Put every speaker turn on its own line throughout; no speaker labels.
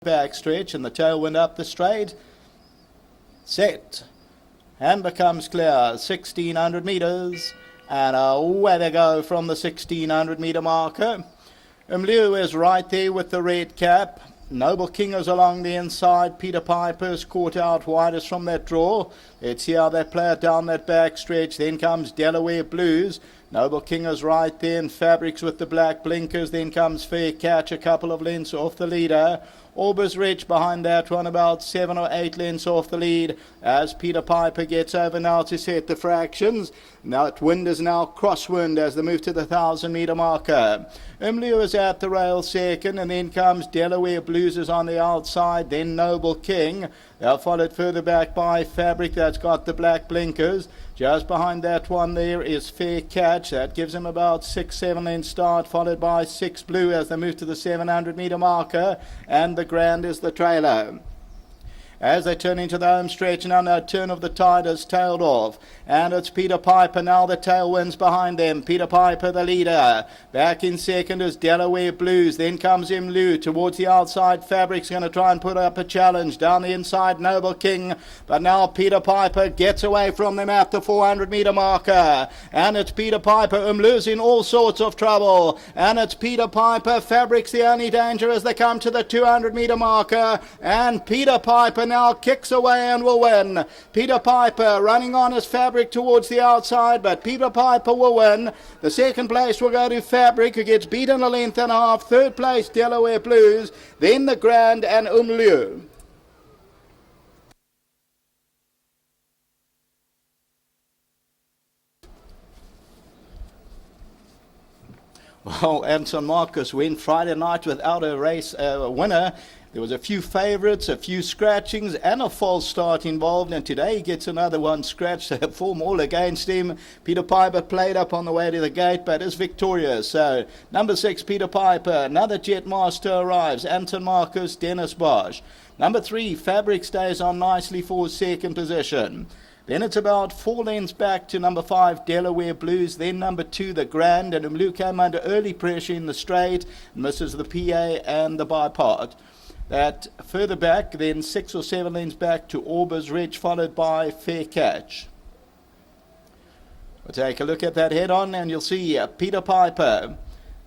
back stretch and the tailwind up the straight. Set. And becomes clear. 1600 metres. And away they go from the 1600 metre marker. Umliu is right there with the red cap. Noble King is along the inside. Peter Piper's caught out widest from that draw. Let's see how they play it down that back stretch. Then comes Delaware Blues. Noble King is right there, and Fabrics with the black blinkers. Then comes Fair Catch, a couple of lengths off the leader. Orbers Rich behind that one, about 7 or 8 lengths off the lead as Peter Piper gets over now to set the fractions. Now that wind is now crosswind as they move to the 1000 metre marker. Umliu is at the rail second, and then comes Delaware Blues is on the outside, then Noble King. They're followed further back by Fabric, that's got the black blinkers. Just behind that one there is Fair Catch. That gives him about 6-7 lengths start, followed by 6 Blue as they move to the 700 metre marker. And the Grand is the trailer. As they turn into the home stretch, now no turn of the tide has tailed off. And it's Peter Piper now, the tailwind's behind them. Peter Piper the leader. Back in second is Delaware Blues. Then comes Umliu towards the outside. Fabric's going to try and put up a challenge. Down the inside, Noble King. But now Peter Piper gets away from them at the 400 metre marker. And it's Peter Piper. Umliu's in all sorts of trouble. And it's Peter Piper. Fabric's the only danger as they come to the 200 metre marker. And Peter Piper now kicks away and will win. Peter Piper running on as Fabric towards the outside, but Peter Piper will win. The second place will go to Fabric, who gets beaten a length and a half. Third place, Delaware Blues, then the Grand and Umliu. Well, Anton Marcus went Friday night without a race winner. There was a few favourites, a few scratchings, and a false start involved. And today he gets another one scratched. They form all against him. Peter Piper played up on the way to the gate, but is victorious. So, number 6, Peter Piper. Another Jetmaster arrives. Anton Marcus, Dennis Bosch. Number 3, Fabric stays on nicely for second position. Then it's about 4 lengths back to number 5, Delaware Blues. Then number 2, the Grand. And Umliu came under early pressure in the straight. Misses the PA and the bipod. That further back, then 6 or 7 lengths back to Orbers Ridge, followed by Fair Catch. We'll take a look at that head-on, and you'll see Peter Piper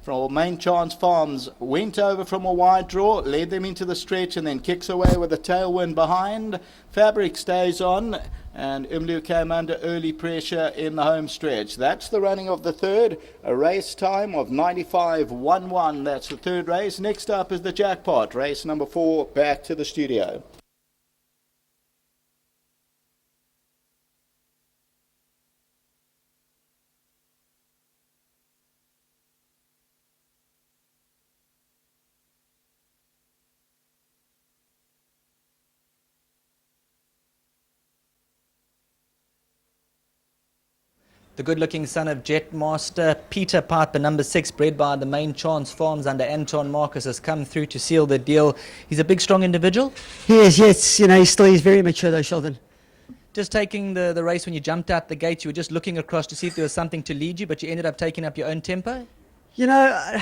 from Main Chance Farms went over from a wide draw, led them into the stretch, and then kicks away with a tailwind behind. Fabric stays on, and Umliu came under early pressure in the home stretch. That's the running of the third, a race time of 95.11. That's the third race. Next up is the jackpot, race number 4, back to the studio.
The good-looking son of Jetmaster, Peter Piper, number 6, bred by the Main Chance Farms under Anton Marcus, has come through to seal the deal. He's a big, strong individual.
He is, yes. You know, he's very mature though, Sheldon.
Just taking the race, when you jumped out the gates, you were just looking across to see if there was something to lead you, but you ended up taking up your own tempo?
You know,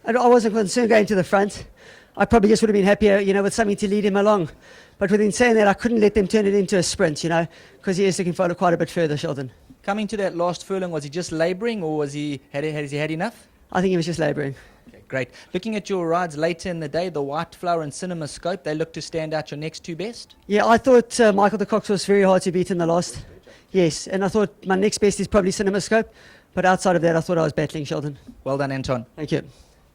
I wasn't concerned going to the front. I probably just would have been happier, you know, with something to lead him along. But within saying that, I couldn't let them turn it into a sprint, you know, because he is looking forward quite a bit further, Sheldon.
Coming to that last furlong, was he just labouring, or has he had enough?
I think he was just labouring.
Okay, great. Looking at your rides later in the day, the White Flower and Cinema Scope, they look to stand out your next 2 best?
Yeah, I thought Michael the Cox was very hard to beat in the last. Yes, and I thought my next best is probably Cinema Scope, but outside of that, I thought I was battling, Sheldon.
Well done, Anton.
Thank you.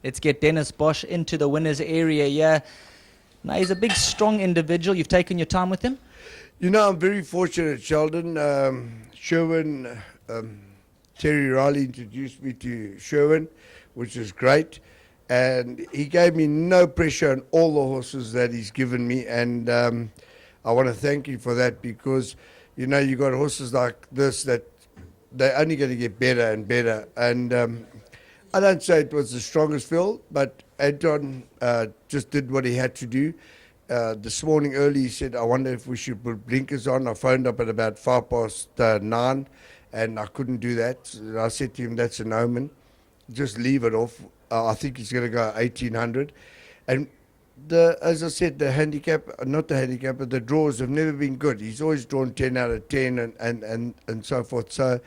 Let's get Dennis Bosch into the winner's area here. Now, he's a big, strong individual. You've taken your time with him?
You know, I'm very fortunate, Sheldon. Sherwin, Terry Riley introduced me to Sherwin, which is great. And he gave me no pressure on all the horses that he's given me. And I want to thank him for that, because, you know, you got horses like this that they're only going to get better and better. And I don't say it was the strongest field, but Anton just did what he had to do. This morning early he said, I wonder if we should put blinkers on. I phoned up at about 9:05, and I couldn't do that. I said to him, that's an omen. Just leave it off. I think he's going to go 1800. And As I said, the handicap, not the handicap, but the draws have never been good. He's always drawn 10 out of 10 and so forth. So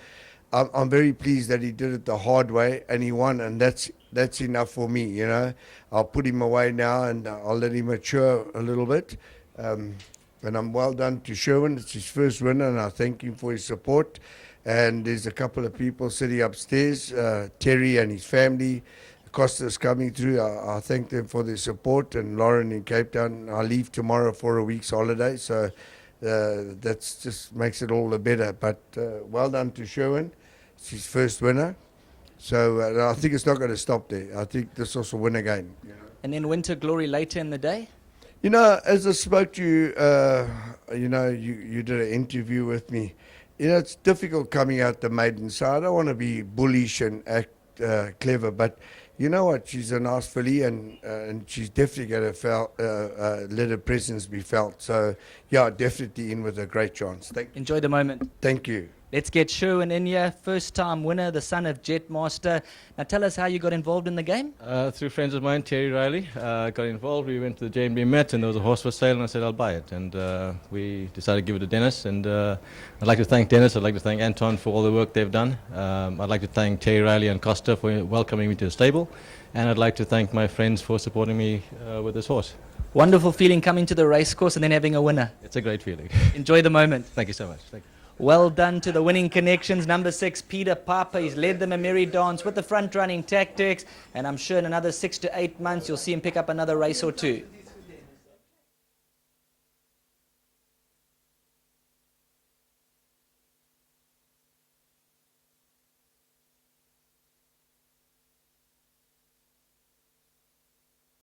I'm very pleased that he did it the hard way and he won, and that's enough for me, you know. I'll put him away now and I'll let him mature a little bit. And I'm well done to Sherwin. It's his first winner, and I thank him for his support. And there's a couple of people sitting upstairs, Terry and his family. Costa's coming through. I thank them for their support, and Lauren in Cape Town. I leave tomorrow for a week's holiday, so that just makes it all the better. But well done to Sherwin. It's his first winner. So I think it's not going to stop there. I think this also win again. You know?
And then Winter Glory later in the day?
You know, as I spoke to you, you know, you did an interview with me. You know, it's difficult coming out the maiden side. I don't want to be bullish and act clever, but you know what? She's a nice filly, and she's definitely going to let her presence be felt. So, yeah, definitely in with a great chance.
Enjoy the moment.
Thank you.
Let's get Sherwin in here. First time winner, the son of Jetmaster. Now tell us how you got involved in the game.
Through friends of mine, Terry Riley, got involved. We went to the J&B Met, and there was a horse for sale, and I said I'll buy it. And we decided to give it to Dennis. And I'd like to thank Dennis. I'd like to thank Anton for all the work they've done. I'd like to thank Terry Riley and Costa for welcoming me to the stable. And I'd like to thank my friends for supporting me with this horse.
Wonderful feeling coming to the racecourse and then having a winner.
It's a great feeling.
Enjoy the moment.
Thank you so much. Thank you.
Well done to the winning connections. Number 6, Peter Piper. He's led them a merry dance with the front running tactics. And I'm sure in another 6 to 8 months you'll see him pick up another race or two.